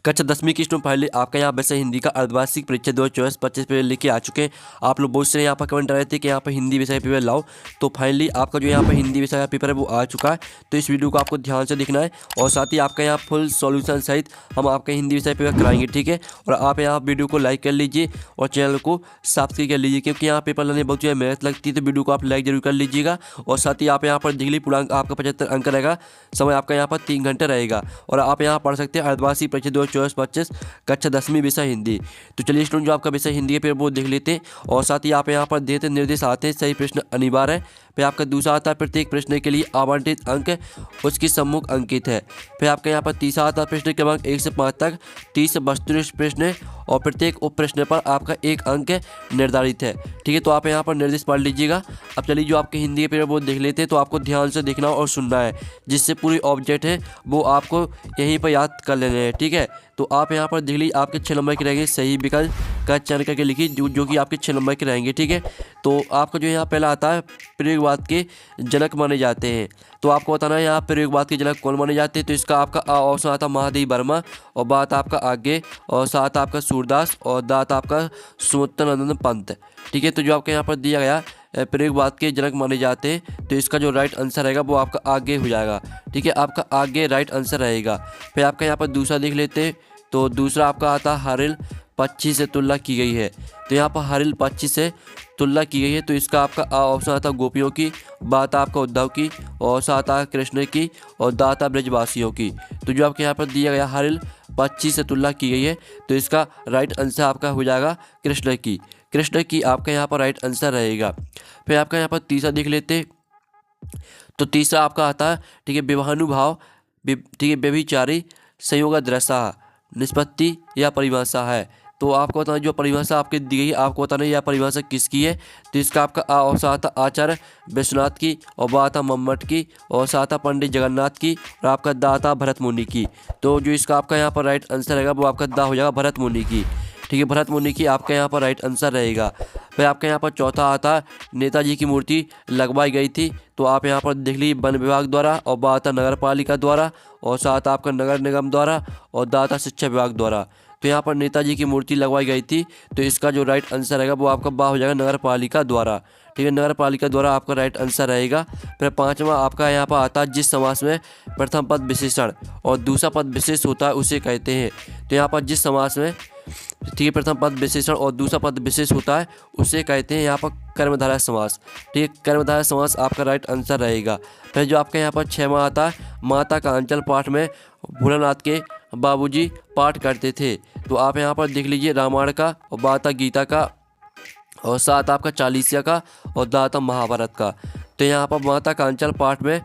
कक्षा 10वीं की स्टूडेंट फाइनली आपका यहाँ वैसे हिंदी का अर्धवार्षिक परीक्षा 2024-25 पेपर लेके आ चुके हैं। आप लोग बहुत सारे यहाँ पर कमेंट आ रहे थे कि यहाँ पर हिंदी विषय पेपर लाओ, तो फाइनली आपका जो यहाँ पर हिंदी विषय का पेपर है वो आ चुका है। तो इस वीडियो को आपको ध्यान से देखना है और साथ ही आपका यहाँ फुल सॉल्यूशन सहित हम आपका हिंदी विषय पेपर कराएंगे, ठीक है। और आप यहाँ वीडियो को लाइक कर लीजिए और चैनल को सब्सक्राइब कर लीजिए, क्योंकि यहाँ पेपर लेने बहुत जो मेहनत लगती है, तो वीडियो को आप लाइक जरूर कर लीजिएगा। और साथ ही आप यहाँ पर डिग्री पूर्णांक आपका 75 अंक रहेगा, समय आपका यहाँ पर 3 घंटे रहेगा और आप यहाँ पढ़ सकते हैं अर्धवार्षिक परीक्षा 2024-25 कक्षा 10वीं विषय हिंदी। तो चलिए स्टूडेंट, जो आपका विषय हिंदी है पेपर वो देख लेते हैं। और साथ ही आप यहाँ पर देते निर्देश आते हैं, सही प्रश्न अनिवार्य है। फिर आपका दूसरा आता है प्रत्येक प्रश्न के लिए आवंटित अंक उसकी सम्मुख अंकित है। फिर आपका यहाँ पर तीसरा आता है प्रश्न क्रमांक 1 से 5 तक 30 वस्तुनिष्ठ प्रश्न है और प्रत्येक उप प्रश्न पर आपका 1 अंक निर्धारित है, ठीक है। तो आप यहाँ पर निर्देश पढ़ लीजिएगा। अब चलिए जो आपके हिंदी के पेपर वो देख लेते हैं। तो आपको ध्यान से देखना और सुनना है, जिससे पूरी ऑब्जेक्ट है वो आपको यहीं पर याद कर लेने हैं, ठीक है। तो आप यहाँ पर देख लीजिए, आपके 6 नंबर के रहेंगे, सही विकल्प का चयन करके लिखिए जो कि आपके 6 नंबर के रहेंगे, ठीक है। तो आपका जो यहाँ पहला आता है प्रयोगवाद के जनक माने जाते हैं। तो आपको बताना है यहाँ प्रयोगवाद के जनक कौन माने जाते हैं। तो इसका आपका ऑप्शन आता महादेव वर्मा और बात आपका आगे और साथ आपका सूरदास और दात आपका सुमित्रानंद पंत, ठीक है। तो जो आपके यहाँ पर दिया गया प्रयोगवाद के जनक माने जाते हैं, तो इसका जो राइट आंसर रहेगा वो आपका आगे हो जाएगा, ठीक है। आपका आगे राइट आंसर रहेगा। फिर आपका यहाँ पर दूसरा देख लेते हैं। तो दूसरा आपका आता हरिल 25 से तुलना की गई है। तो यहाँ पर हरिल 25 से तुलना की गई है, तो इसका आपका ऑप्शन आता गोपियों की, बात आपका उद्धव की और साथ आ कृष्ण की और दाता ब्रजवासियों की। तो जो आपके यहाँ पर दिया गया हरिल 25 से तुलना की गई है, तो इसका राइट आंसर आपका हो जाएगा कृष्ण की। कृष्ण की आपका यहाँ पर राइट आंसर रहेगा। फिर आपका यहाँ पर तीसरा देख लेते। तो तीसरा आपका आता है, ठीक है, विवाहानुभाव, ठीक है, व्यभिचारी संयोग दृशा निष्पत्ति या परिभाषा है। तो आपको बताना जो परिभाषा आपके दी गई है, आपको बताना यह परिभाषा किसकी है। तो इसका आपका ऑप्शन आता आचार्य विश्वनाथ की और बाता मम्मट की और साता पंडित जगन्नाथ की और आपका दाता भरत मुनि की। तो जो इसका आपका यहाँ पर राइट आंसर रहेगा वो आपका दा हो जाएगा भरत मुनि की, ठीक है। भरत मुनि की आपका यहाँ पर राइट आंसर रहेगा। फिर आपके यहाँ पर चौथा आता है नेताजी की मूर्ति लगवाई गई थी। तो आप यहाँ पर देख लीजिए वन विभाग द्वारा और बाता नगर पालिका द्वारा और साथ आपका नगर निगम द्वारा और दाता शिक्षा विभाग द्वारा। तो यहाँ पर नेताजी की मूर्ति लगवाई गई थी, तो इसका जो राइट आंसर रहेगा वो आपका बा हो जाएगा नगर पालिका द्वारा, ठीक है। नगर पालिका द्वारा आपका राइट आंसर रहेगा। फिर पांचवा आपका यहाँ पर आता है जिस समास में प्रथम पद विशेषण और दूसरा पद विशेष होता है उसे कहते हैं। तो यहाँ पर जिस समास में, ठीक है, प्रथम पद विशेषण और दूसरा पद विशेष होता है उसे कहते हैं यहाँ पर कर्मधारय समास, ठीक है। कर्मधारय समास आपका राइट आंसर रहेगा। फिर जो आपका यहाँ पर 6वां आता है माता का अंचल पाठ में भोलानाथ के बाबूजी पाठ करते थे। तो आप यहाँ पर देख लीजिए रामायण का और बाता गीता का और साथ आपका चालीसिया का और दाता महाभारत का। तो यहाँ पर माता का अंचल पाठ में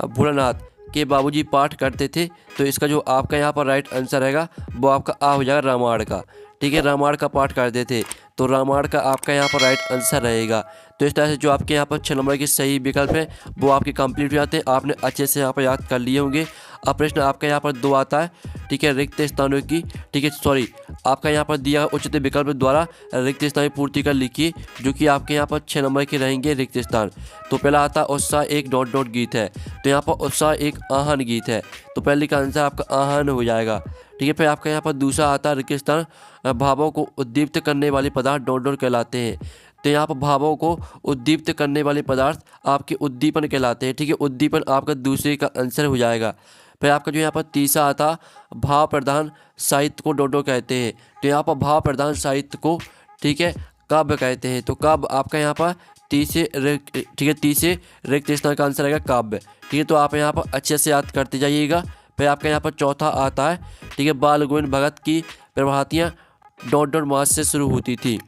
भोलानाथ के बाबूजी पाठ करते थे, तो इसका जो आपका यहाँ पर राइट आंसर रहेगा वो आपका आ हो जाएगा रामायण का, ठीक है। रामायण का पाठ करते थे, तो रामायण का आपका यहाँ पर राइट आंसर रहेगा। तो इस तरह से जो आपके यहाँ पर 6 नंबर के सही विकल्प है वो आपके कंप्लीट हो जाते हैं। आपने अच्छे से यहाँ पर याद कर लिए होंगे। अब प्रश्न आपका यहाँ पर 2 आता है, ठीक है, रिक्त स्थानों की, ठीक है, सॉरी, आपका यहाँ पर दिया उचित विकल्प द्वारा रिक्त स्थान की पूर्ति कर लिखिए, जो कि आपके यहाँ पर 6 नंबर के रहेंगे रिक्त स्थान। तो पहला आता उत्साह एक डॉट डॉट गीत है। तो यहाँ पर उत्साह एक आहन गीत है, तो पहले का आंसर आपका आहन हो जाएगा, ठीक है। फिर आपका यहाँ पर दूसरा आता रिक्त स्थान भावों को उद्दीप्त करने वाले पदार्थ डॉट डॉट कहलाते हैं। तो यहाँ पर भावों को उद्दीप्त करने वाले पदार्थ आपके उद्दीपन कहलाते हैं, ठीक है। उद्दीपन आपका दूसरे का आंसर हो जाएगा। फिर आपका जो यहाँ पर तीसरा आता भाव प्रधान साहित्य को डोडो कहते हैं। तो यहाँ पर भाव प्रधान साहित्य को, ठीक है, काव्य कहते हैं। तो काव्य आपका यहाँ पर तीसरे, ठीक है, तीसरे रिक्त स्थान का आंसर आएगा काव्य, ठीक है। तो आप यहाँ पर अच्छे से याद करते जाइएगा। फिर आपका यहाँ पर चौथा आता है, ठीक है, बाल गोविंद भगत की प्रभातियाँ डॉट डॉट मास से शुरू होती थी।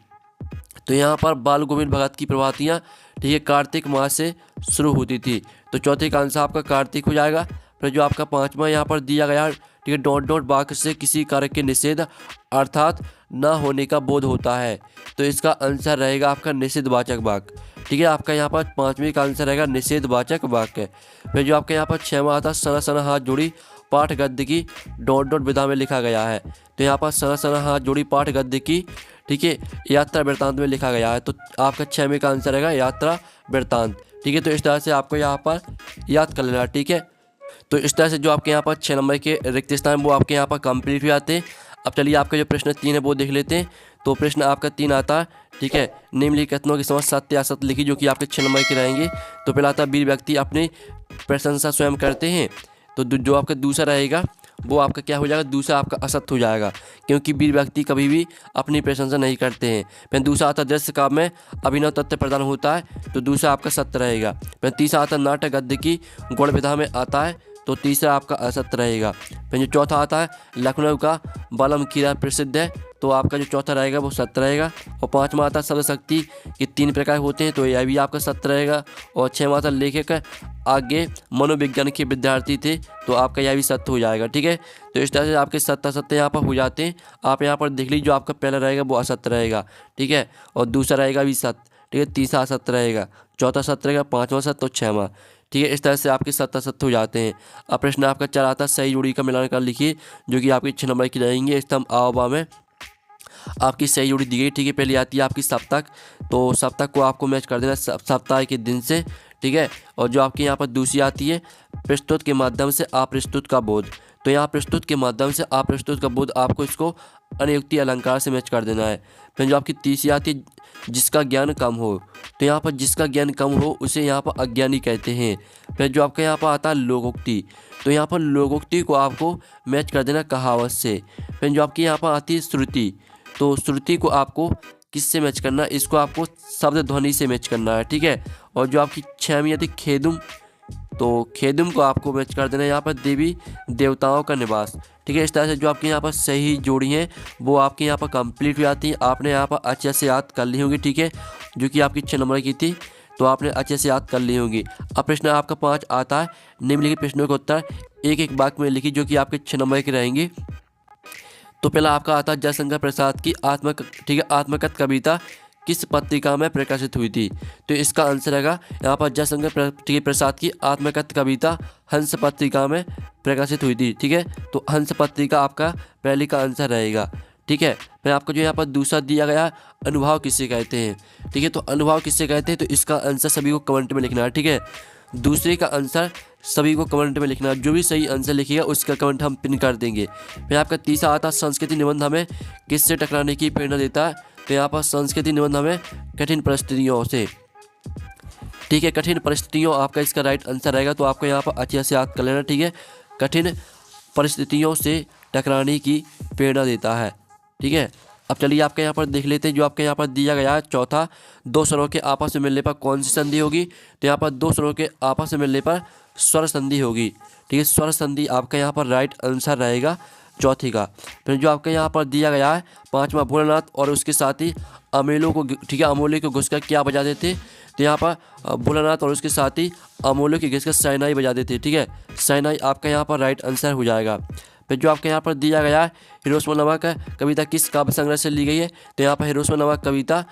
तो यहाँ पर बाल गोविंद भगत की प्रभातियाँ, ठीक है, कार्तिक मास से शुरू होती थी। तो चौथे का आंसर आपका कार्तिक हो जाएगा। फिर जो आपका 5वां यहाँ पर दिया गया, ठीक है, डॉट डॉट वाक्य से किसी कार्य के निषेध अर्थात न होने का बोध होता है। तो इसका आंसर रहेगा आपका निषेधवाचक वाक्य, ठीक है। आपका यहाँ पर 5वें का आंसर रहेगा निषेधवाचक वाक्य। फिर जो आपके यहाँ पर 6वां आता सना सना हाथ जोड़ी पाठ गद्य की डॉट डॉट विधा में लिखा गया है। तो यहाँ पर सना सना हाथ जोड़ी पाठ गद्य की, ठीक है, यात्रा वृत्तांत में लिखा गया है। तो आपका 6वें का आंसर रहेगा यात्रा वृत्तांत, ठीक है। तो इस तरह से आपको यहाँ पर याद कर लेना, ठीक है। तो इस तरह से जो आपके यहाँ पर 6 नंबर के रिक्त स्थान वो आपके यहाँ पर कंप्लीट हो जाते हैं। अब चलिए आपका जो प्रश्न 3 है वो देख लेते हैं। तो प्रश्न आपका 3 आता है, ठीक है। निम्नलिखित कथनों के समझ सत्य या असत्य लिखी, जो कि आपके 6 नंबर के रहेंगे। तो पहला आता है वीर व्यक्ति अपनी प्रशंसा स्वयं करते हैं। तो जो आपका दूसरा रहेगा वो आपका क्या हो जाएगा, दूसरा आपका असत्य हो जाएगा, क्योंकि वीर व्यक्ति कभी भी अपनी प्रशंसा नहीं करते हैं। फिर दूसरा आता है दृश्य काव्य में अभिनव तथ्य प्रदान होता है, तो दूसरा आपका सत्य रहेगा। फिर तीसरा आता है नाटक गद्य की गुण विधा में आता है, तो तीसरा आपका असत्य रहेगा। फिर जो चौथा आता है लखनऊ का बलम कीरा प्रसिद्ध है, तो आपका जो चौथा रहेगा वो सत्य रहेगा। और पाँचवा आता है शब्द शक्ति के 3 प्रकार होते हैं, तो यह भी आपका सत्य रहेगा। और छठवां आता लेखक आगे मनोविज्ञान के विद्यार्थी थे, तो आपका यह भी सत्य हो जाएगा, ठीक है। तो इस तरह से आपके सत्य असत्य यहाँ पर हो जाते हैं। आप यहाँ पर देख लीजिए, जो आपका पहला रहेगा वो असत्य रहेगा, ठीक है। और दूसरा रहेगा भी सत्य, ठीक है। तीसरा असत्य रहेगा, चौथा सत्य रहेगा, पाँचवां सत्य और छठवां, ठीक है। इस तरह से आपके सत्य असत्य हो जाते हैं। अब प्रश्न आपका 4 आता है सही जोड़ी का मिलान कर लिखिए, जो कि आपके 6 नंबर की रहेंगे। स्तंभ आवबा में आपकी सही जोड़ी दी गई, ठीक है। पहली आती है आपकी सप्तक, तो सप्तक को आपको मैच कर देना सप्ताह के दिन से, ठीक है। और जो आपके यहाँ पर दूसरी आती है प्रस्तुत के माध्यम से अप्रस्तुत का बोध, तो यहाँ प्रस्तुत के माध्यम से अप्रस्तुत का बोध आपको इसको अनियुक्ति अलंकार से मैच कर देना है। फिर जो आपकी तीसरी आती है जिसका ज्ञान कम हो, तो यहाँ पर जिसका ज्ञान कम हो उसे यहाँ पर अज्ञानी कहते हैं। फिर जो आपका यहाँ पर आता है लोकोक्ति, तो यहाँ पर लोकोक्ति को आपको मैच कर देना कहावत से। फिर जो आपकी यहाँ पर आती है श्रुति, तो श्रुति को आपको किससे मैच करना है, इसको आपको शब्द ध्वनि से मैच करना है, ठीक है। और जो आपकी 6वीं आती खेदुम, तो खेदुम को आपको मैच कर देना है यहाँ पर देवी देवताओं का निवास, ठीक है। इस तरह से जो आपके यहाँ पर सही जोड़ी हैं वो आपके यहाँ पर कंप्लीट हो जाती है। आपने यहाँ पर अच्छे से याद कर ली होंगी, ठीक है, जो कि आपकी 6 नंबर की थी, तो आपने अच्छे से याद कर ली होंगी। अब प्रश्न आपका 5 आता है निम्नलिखित प्रश्नों का उत्तर एक एक वाक्य में लिखिए, जो कि आपके 6 नंबर के रहेंगे। तो पहला आपका आता है जयशंकर प्रसाद की ठीक है आत्मकथ कविता किस पत्रिका में प्रकाशित हुई थी, तो इसका आंसर रहेगा यहाँ पर जयशंकर प्रसाद की आत्मकथ कविता हंस पत्रिका में प्रकाशित हुई थी, ठीक है। तो हंस पत्रिका आपका पहले का आंसर रहेगा, ठीक है। फिर आपको जो यहाँ पर दूसरा दिया गया अनुभव किससे कहते हैं, ठीक है। तो अनुभव किससे कहते हैं, तो इसका आंसर सभी को कमेंट में लिखना है, ठीक है। दूसरे का आंसर सभी को कमेंट में लिखना है, जो भी सही आंसर लिखेगा उसका कमेंट हम पिन कर देंगे। फिर आपका तीसरा आता है संस्कृति निबंध हमें किससे टकराने की प्रेरणा देता है, तो यहाँ पर संस्कृति निबंध हमें कठिन परिस्थितियों से, ठीक है। कठिन परिस्थितियों आपका इसका राइट आंसर रहेगा, तो आपको यहाँ पर अच्छे से याद कर लेना, ठीक है। कठिन परिस्थितियों से टकराने की प्रेरणा देता है, ठीक है। अब चलिए आपके यहाँ पर देख लेते हैं, जो आपके यहाँ पर दिया गया है चौथा, 2 स्वरों के आपस में मिलने पर कौन सी संधि होगी, तो यहाँ पर 2 स्वरों के आपस में मिलने पर स्वर संधि होगी, ठीक है। स्वर संधि आपका यहाँ पर राइट आंसर रहेगा चौथी का। फिर जो आपके यहाँ पर दिया गया है 5वां भोलानाथ और उसके साथ ही अमेलों को, ठीक है, अमोले को घुसकर क्या बजा देते, तो यहाँ पर भोलानाथ और उसके साथ ही अमोले की घिसकर शहनाई बजा देते, ठीक है। शहनाई आपका यहाँ पर राइट आंसर हो जाएगा। फिर जो आपके यहाँ पर दिया गया है हिरोशिमा नामक कविता किस काव्य संग्रह से ली गई है, तो यहाँ पर हिरोशिमा नामक कविता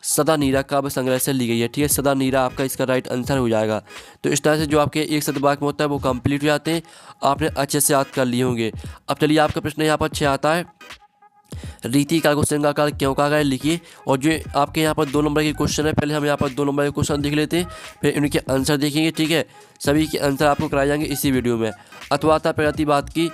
सदा नीरा काव्य संग्रह से ली गई है, ठीक है। सदा नीरा आपका इसका राइट आंसर हो जाएगा। तो इस तरह से जो आपके एक शब्द वाक्य में होता है वो कंप्लीट हो जाते हैं, आपने अच्छे से याद कर लिए होंगे। अब चलिए आपका प्रश्न यहाँ पर 6 आता है रीति का को श्रृंगाकार क्यों कहा गया, लिखिए। और जो आपके यहाँ पर 2 नंबर के क्वेश्चन है, पहले हम यहाँ पर 2 नंबर के क्वेश्चन देख लेते हैं, फिर इनके आंसर देखेंगे, ठीक है। सभी के आंसर आपको कराए जाएंगे इसी वीडियो में। अथवा प्रतिवाद की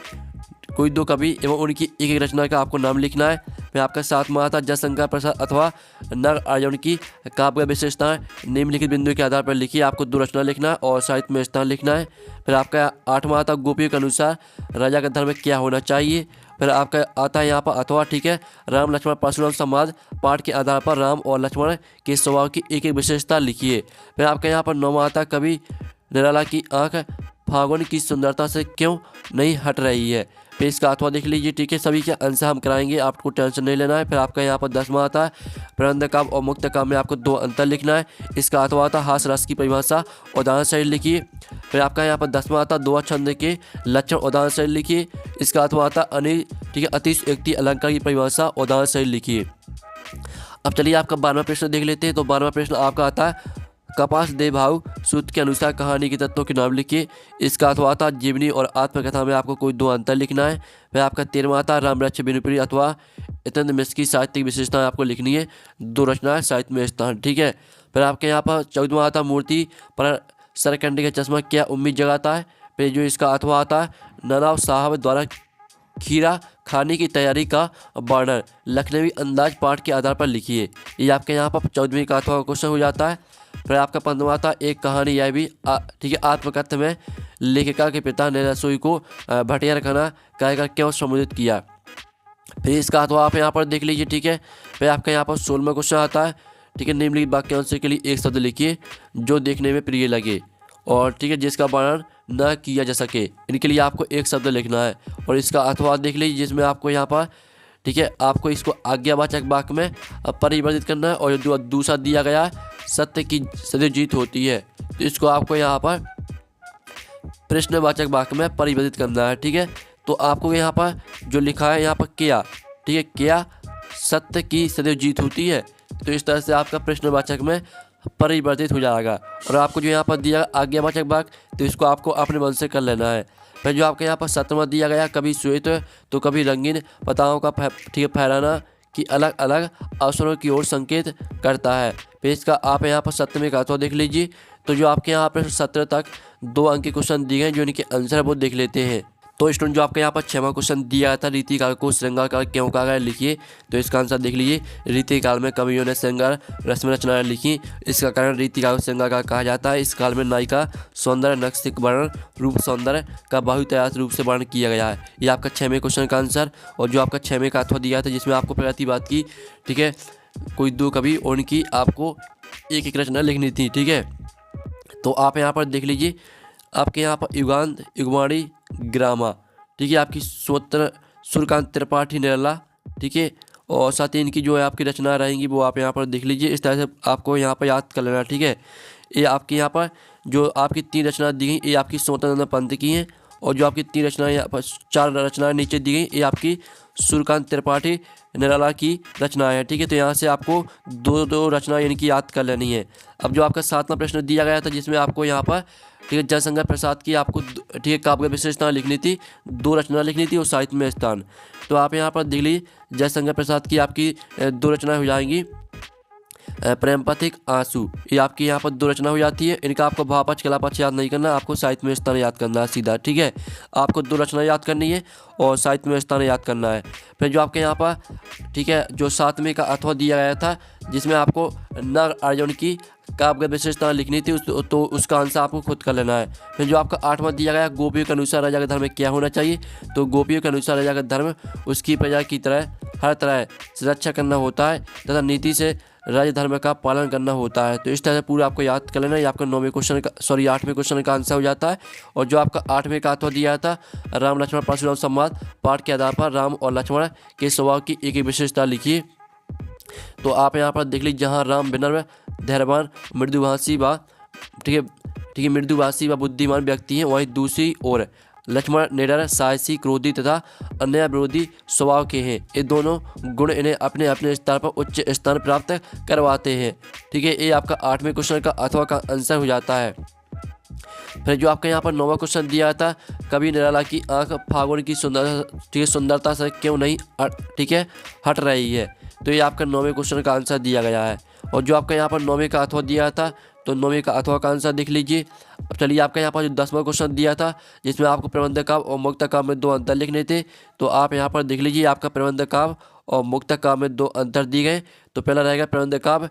कोई 2 कवि एवं उनकी एक एक रचना का आपको नाम लिखना है। फिर आपका 7वां आता जयशंकर प्रसाद अथवा नर अर्जुन की काव्य विशेषताएं निम्नलिखित बिंदु के आधार पर लिखिए। आपको 2 रचना लिखना है और साहित्य में स्थान लिखना है। फिर आपका 8वां आता गोपियों के अनुसार राजा का धर्म क्या होना चाहिए। फिर आपका आता है यहाँ पर अथवा, ठीक है, राम लक्ष्मण परशुराम संवाद पाठ के आधार पर राम और लक्ष्मण के स्वभाव की एक एक विशेषता लिखिए। फिर आपका यहाँ पर 9वां आता कवि निराला की आँख फागुन की सुंदरता से क्यों नहीं हट रही है, फिर इसका अथवा देख लीजिए, ठीक है। सभी के आंसर हम कराएंगे, आपको टेंशन नहीं लेना है। फिर आपका यहाँ पर 10वां आता है प्रबंध काव्य और मुक्त काव्य में आपको 2 अंतर लिखना है। इसका अथवा आता हास रस की परिभाषा उदाहरण सहित लिखिए। फिर आपका यहाँ पर 10वां आता दोहा छंद के लक्षण उदाहरण सहित लिखिए। इसका अथवा आता अनिल, ठीक है, अतिशयोक्ति अलंकार की परिभाषा उदाहरण सहित लिखिए। अब चलिए आपका 12वां प्रश्न देख लेते हैं। तो 12वां प्रश्न आपका आता है कपास दे भाव सूत्र के अनुसार कहानी के तत्वों के नाम लिखिए। इसका अथवा आता जीवनी और आत्मकथा में आपको कोई 2 अंतर लिखना है। फिर आपका 13वां आता राम वृक्ष बिनुपुरी अथवा इतंद मिश्र की साहित्यिक विशेषताएं आपको लिखनी है, 2 रचनाएं साहित्य में स्थान, ठीक है। फिर आपके यहाँ पर 14वां आता मूर्ति पर सरकंडी का चश्मा क्या उम्मीद जगाता है। फिर जो इसका अथवा आता है, नवाब साहब द्वारा खीरा खाने की तैयारी का वर्णन लखनवी अंदाज पाठ के आधार पर लिखिए। ये आपके यहाँ पर 14वीं का अथवा क्वेश्चन हो जाता है। फिर आपका 15वां आता एक कहानी, यह भी ठीक है, आत्मकथन में लेखिका के पिता ने रसोई को भटिया खाना कहकर क्यों संबोधित किया। फिर इसका अथवा आप यहाँ पर देख लीजिए, ठीक है। फिर आपका यहाँ पर 16वां क्वेश्चन आता है, ठीक है। निम्नलिखित वाक्यांश के लिए एक शब्द लिखिए जो देखने में प्रिय लगे और ठीक है जिसका वर्णन न किया जा सके। इनके लिए आपको एक शब्द लिखना है और इसका अथवा देख लीजिए, जिसमें आपको यहाँ पर ठीक है आपको इसको आज्ञावाचक वाक्य में परिवर्तित करना है। और जो दूसरा दिया गया है, सत्य की सदैव जीत होती है, तो इसको आपको यहाँ पर प्रश्नवाचक वाक्य में परिवर्तित करना है, ठीक है। तो आपको यहाँ पर जो लिखा है यहाँ पर क्या, ठीक है, क्या सत्य की सदैव जीत होती है, तो इस तरह से आपका प्रश्नवाचक में परिवर्तित हो जाएगा। और आपको जो यहाँ पर दिया आज्ञावाचक वाक्य, तो इसको आपको अपने मन से कर लेना है। फिर जो आपके यहाँ पर 7वां दिया गया, कभी श्वेत तो कभी रंगीन पताओं का ठीक है फहराना कि अलग अलग अवसरों की ओर संकेत करता है। फिर इसका आप यहाँ पर 7वें का अथवा देख लीजिए। तो जो आपके यहाँ पर 17 तक 2 अंक के क्वेश्चन दिए हैं, जो इनके आंसर वो देख लेते हैं। तो स्टूडेंट जो आपके यहाँ पर 6वां क्वेश्चन दिया था, रीतिकाल को श्रृंगार काल क्यों कहा गया, लिखिए। तो इसका आंसर देख लीजिए, रीतिकाल में कवियों ने श्रृंगार रस्म रचनाएं लिखी, इसका कारण रीतिकाल को श्रृंगार काल कहा जाता है। इस काल में नायिका सौंदर्य नक्शिक वर्णन रूप सौंदर्य का बहुतायत रूप से वर्णन किया गया है। ये आपका 6वें क्वेश्चन का आंसर। और जो आपका 6वें का अथवा दिया था, जिसमें आपको प्रगति बात की, ठीक है, कोई 2 कवि और उनकी आपको एक एक रचना लिखनी थी, ठीक है। तो आप यहाँ पर देख लीजिए, आपके यहाँ पर युगांत युगवाणी ग्रामा, ठीक है, आपकी स्वतंत्र सूर्यकांत त्रिपाठी निराला, ठीक है। और साथ ही इनकी जो है आपकी रचना रहेंगी वो आप यहाँ पर देख लीजिए। इस तरह से आपको यहाँ पर याद कर लेना, ठीक है। ये आपके यहाँ पर जो आपकी 3 रचना दी गई, ये आपकी स्वतंत्र पंत की हैं। और जो आपकी 3 रचनाएं यहाँ पर 4 रचनाएं नीचे दी गई, ये आपकी सूर्यकांत त्रिपाठी निराला की रचना है, ठीक है। तो यहाँ से आपको 2 रचना इनकी याद कर लेनी है। अब जो आपका 7वां प्रश्न दिया गया था, जिसमें आपको यहाँ पर ठीक है जयशंकर प्रसाद की आपको ठीक है काव्य विशेषता लिखनी थी, 2 रचना लिखनी थी और साहित्य में स्थान। तो आप यहाँ पर देख लीजिए, जयशंकर प्रसाद की आपकी 2 रचनाएं हो जाएंगी। प्रेम पथिक आंसू, ये आपकी यहाँ पर 2 रचना हो जाती है। इनका आपको भावपक्ष कलापक्ष याद नहीं करना, आपको साहित्य में स्थान याद करना है सीधा, ठीक है। आपको 2 रचना याद करनी है और साहित्य में स्थान याद करना है। फिर जो आपके यहाँ पर ठीक है जो 7वें का अथवा दिया गया था, जिसमें आपको नर अर्जुन की काव्य विशेषता लिखनी थी, तो उसका आंसर आपको खुद कर लेना है। फिर जो आपका 8वां दिया गया, गोपियों के अनुसार राजा का धर्म क्या होना चाहिए, तो गोपियों के अनुसार राजा का धर्म उसकी प्रजा की तरह हर तरह से रक्षा करना होता है तथा नीति से राज्य धर्म का पालन करना होता है। तो इस तरह से पूरा आपको याद कर लेना है। ये आपका 9वें क्वेश्चन का 8वें क्वेश्चन का आंसर हो जाता है। और जो आपका 8वें का अथवा दिया था, राम लक्ष्मण परशुराम संवाद पाठ के आधार पर राम और लक्ष्मण के स्वभाव की एक विशेषता लिखिए। तो आप यहाँ पर देख लीजिए, जहाँ राम विनम्र धैर्यवान मृदुभाषी व ठीक है मृदुभाषी व बुद्धिमान व्यक्ति हैं, वहीं दूसरी ओर लक्ष्मण निडर साहसी क्रोधी तथा अन्याय विरोधी स्वभाव के हैं। ये दोनों गुण इन्हें अपने अपने स्तर पर उच्च स्थान प्राप्त करवाते हैं, ठीक है। ये आपका 8वें क्वेश्चन का अथवा का आंसर हो जाता है। फिर जो आपका यहाँ पर 9वां क्वेश्चन दिया था, कवि निराला की आंख फागुन की सुंदरता से क्यों नहीं ठीक है हट रही है, तो ये आपका 9वें क्वेश्चन का आंसर दिया गया है। और जो आपका यहाँ पर 9वें का अथवा दिया था, तो 9वें का अथवा का आंसर देख लीजिए। अब चलिए आपका यहाँ पर जो 10वां क्वेश्चन दिया था, जिसमें आपको प्रबंध काव्य और मुक्त काव्य में 2 अंतर लिखने थे, तो आप यहाँ पर देख लीजिए, आपका प्रबंध काव्य और मुक्त काव्य में 2 अंतर दिए गए। तो पहला रहेगा प्रबंध काव्य,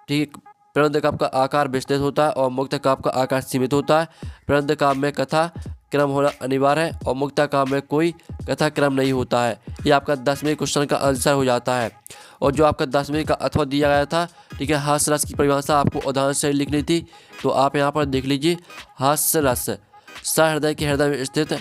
ठीक, प्रबंध काव्य का आकार विस्तृत होता है और मुक्त काव्य का आकार सीमित होता है। प्रबंध काव्य में कथा क्रम होना अनिवार्य है और मुक्त काव्य में कोई कथा क्रम नहीं होता है। ये आपका 10वें क्वेश्चन का आंसर हो जाता है। और जो आपका 10वें का अथवा दिया गया था, ठीक है, हास्य रस की परिभाषा आपको उदाहरण से लिखनी थी। तो आप यहाँ पर देख लीजिए, हास्य रस सहृदय के हृदय में स्थित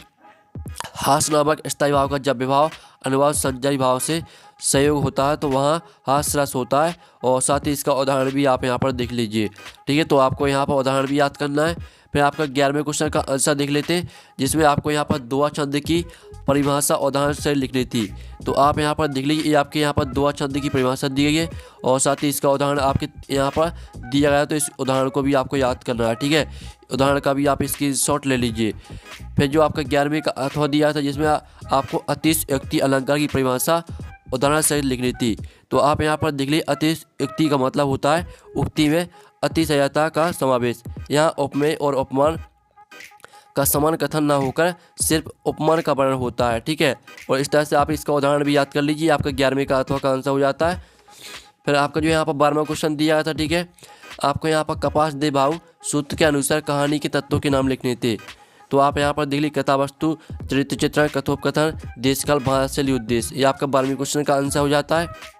हास्य नामक स्थायी भाव का जब विभाव अनुभाव संजयी भाव से सहयोग होता है, तो वहाँ हास्य रस होता है। और साथ ही इसका उदाहरण भी आप यहाँ पर देख लीजिए, ठीक है। तो आपको यहाँ पर उदाहरण भी याद करना है। फिर आपका 11वें क्वेश्चन का आंसर देख लेते हैं, जिसमें आपको यहाँ पर दोहा छंद की परिभाषा उदाहरण से लिखनी थी। तो आप यहाँ पर देख लीजिए, ये आपके यहाँ पर दोहा छंद की परिभाषा दी गई है और साथ ही इसका उदाहरण आपके यहाँ पर दिया गया है, तो इस उदाहरण को भी आपको याद करना है, ठीक है। उदाहरण का भी आप इसकी शॉट ले लीजिए। फिर जो आपका 11वें का अथवा दिया था, जिसमें आपको अतिशयोक्ति अलंकार की परिभाषा उदाहरण सहित लिखनी थी। तो आप यहाँ पर देख लीजिए, अतिशयोक्ति का मतलब होता है उक्ति में अतिशयता का समावेश। यहाँ उपमेय और उपमान का समान कथन ना होकर सिर्फ उपमान का वर्णन होता है। ठीक है, और इस तरह से आप इसका उदाहरण भी याद कर लीजिए, आपका 11वें का अथवा का आंसर हो जाता है। फिर आपका जो यहाँ पर 12वां क्वेश्चन दिया था। ठीक है, आपको यहाँ पर कपास दे भाव सूत्र के अनुसार कहानी के तत्वों के नाम लिखने थे। तो आप यहाँ पर देख लीजिए, कथा वस्तु, चरित्र चित्रण, कथोपकथन, देशकाल, भाषाशैली, उद्देश्य। ये आपका 12वें क्वेश्चन का आंसर हो जाता है।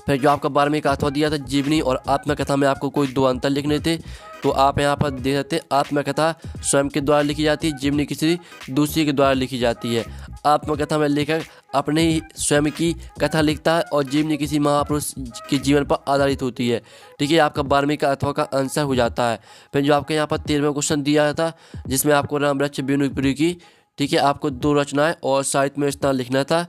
फिर जो आपका 12वें का अथवा दिया था, जीवनी और आत्मकथा में आपको कोई 2 अंतर लिखने थे। तो आप यहाँ पर देख सकते हैं, आत्मकथा स्वयं के द्वारा लिखी जाती है, जीवनी किसी दूसरे के द्वारा लिखी जाती है। आत्मकथा में लेखक अपने ही स्वयं की कथा लिखता है और जीवनी किसी महापुरुष के जीवन पर आधारित होती है। ठीक है, आपका 12वें का अथवा का आंसर हो जाता है। फिर जो आपके यहाँ पर 13वां क्वेश्चन दिया था, जिसमें आपको राम वृक्ष बिनुपुरी की, ठीक है, आपको 2 रचनाएँ और साहित्य में स्थान लिखना था।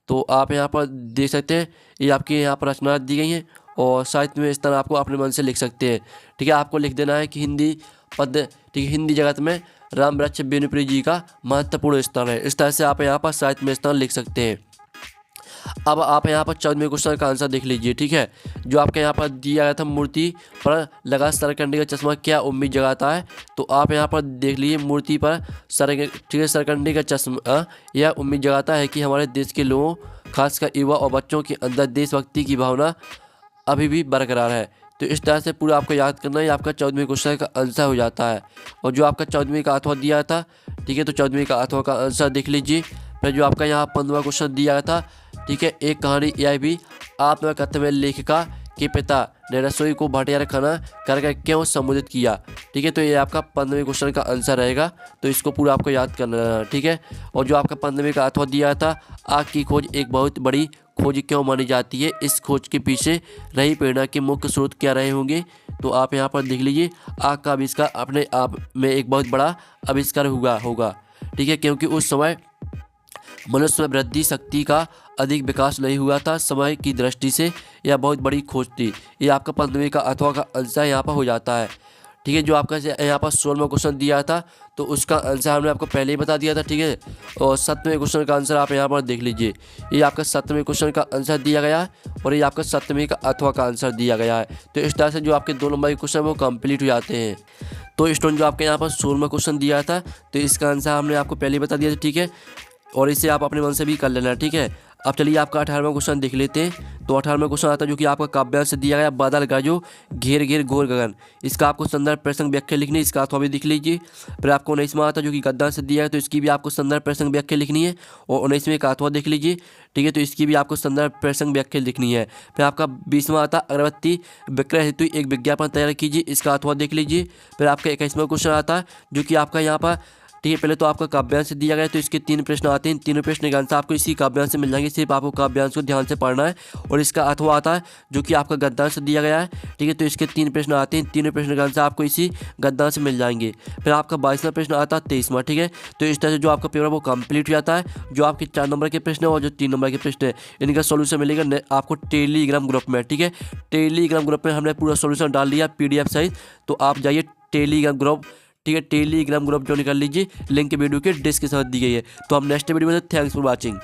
तो आप यहाँ पर देख सकते हैं, ये आपकी यहाँ पर रचना दी गई हैं और साहित्य में स्थान आपको अपने मन से लिख सकते हैं। ठीक है, आपको लिख देना है कि हिंदी पद, ठीक है, हिंदी जगत में राम वृक्ष बिनुपुरी जी का महत्वपूर्ण स्थान है। इस तरह से आप यहाँ पर साहित्य में स्थान लिख सकते हैं। अब आप यहाँ पर 14वें क्वेश्चन का आंसर देख लीजिए। ठीक है, जो आपके यहाँ पर दिया गया था, मूर्ति पर लगा सरकंडे का चश्मा क्या उम्मीद जगाता है। तो आप यहाँ पर देख लीजिए, मूर्ति पर ठीक है, सरकंडे का चश्मा यह उम्मीद जगाता है कि हमारे देश के लोगों, खासकर युवा और बच्चों के अंदर देशभक्ति की भावना अभी भी बरकरार है। तो इस तरह से पूरा आपको याद करना है, आपका 14वें क्वेश्चन का आंसर हो जाता है। और जो आपका 14वें का अथवा दिया था, ठीक है, तो 14वें का अथवा का आंसर देख लीजिए। फिर जो आपका यहाँ 15वां क्वेश्चन दिया था, ठीक है, एक कहानी यह भी आत्मकथा में लेखिका के पिता ने रसोई को भटियारा खाना करके क्यों संबोधित किया। ठीक है, तो ये आपका 15वें क्वेश्चन का आंसर रहेगा। तो इसको पूरा आपको याद करना है। ठीक है, और जो आपका 15वें का अथवा दिया था, आग की खोज एक बहुत बड़ी खोज क्यों मानी जाती है, इस खोज के पीछे रही प्रेरणा के मुख्य स्रोत क्या रहे होंगे। तो आप यहाँ पर देख लीजिए, आग का आविष्कार अपने आप में एक बहुत बड़ा आविष्कार होगा। ठीक है, क्योंकि उस समय मनुष्य में वृद्धि शक्ति का अधिक विकास नहीं हुआ था। समय की दृष्टि से यह बहुत बड़ी खोज थी। ये आपका 15वें का अथवा का आंसर यहाँ पर हो जाता है। ठीक है, जो आपका यहाँ पर 16वां क्वेश्चन दिया था, तो उसका आंसर हमने आपको पहले ही बता दिया था। ठीक है, और 7वें क्वेश्चन का आंसर आप यहाँ पर देख लीजिए। ये आपका 7वें क्वेश्चन का आंसर दिया गया है और ये आपका 7वें का अथवा का आंसर दिया गया है। तो इस तरह से जो आपके 2 नंबर के क्वेश्चन वो कंप्लीट हो जाते हैं। तो स्टूडेंट, जो आपके यहाँ पर 16वां क्वेश्चन दिया था, तो इसका आंसर हमने आपको पहले ही बता दिया था। ठीक है, और इसे आप अपने मन से भी कर लेना। ठीक है, अब चलिए आपका 18वां क्वेश्चन देख लेते हैं। तो 18वां क्वेश्चन आता है, जो कि आपका काव्यांश से दिया गया, बादल गरजो घेर घेर घोर गगन। इसका आपको संदर्भ प्रसंग व्याख्या लिखनी है, इसका अथवा भी देख लीजिए। फिर आपको 19वां आता है, जो कि गद्यांश से दिया है, तो इसकी भी आपको संदर्भ प्रसंग व्याख्या लिखनी है और 19वें का अथवा देख लीजिए। ठीक है, तो इसकी भी आपको संदर्भ प्रसंग व्याख्या लिखनी है। फिर आपका 20वां आता है, अगरबत्ती विक्रय हेतु एक विज्ञापन तैयार कीजिए, इसका अथवा देख लीजिए। फिर आपका 21वां क्वेश्चन आता है, जो कि आपका यहाँ पर, ठीक है, पहले तो आपका काव्यांश से दिया गया है, तो इसके 3 प्रश्न आते हैं। तीनों प्रश्न के आंसर आपको इसी काव्यांश से मिल जाएंगे, सिर्फ आपको काव्यांश को ध्यान से पढ़ना है। और इसका अथवा आता है, जो कि आपका गद्यांश से दिया गया है। ठीक है, तो इसके 3 प्रश्न आते हैं। तीनों प्रश्न के आंसर आपको इसी गद्यांश से मिल जाएंगे। फिर आपका 22वां प्रश्न आता है, 23वां। ठीक है, तो इस तरह से जो आपका पेपर वो कंप्लीट हो जाता है। जो आपके 4 नंबर के प्रश्न है और जो 3 नंबर के प्रश्न है, इनका सोल्यूशन मिलेगा आपको टेलीग्राम ग्रुप में। ठीक है, टेलीग्राम ग्रुप में हमने पूरा सोल्यूशन डाल दिया PDF साइज। तो आप जाइए टेलीग्राम ग्रुप, ठीक है, टेलीग्राम ग्रुप जो निकाल लीजिए, लिंक वीडियो के डिस्क्रिप्शन दी गई है। तो हम नेक्स्ट वीडियो में, थैंक्स फॉर वॉचिंग।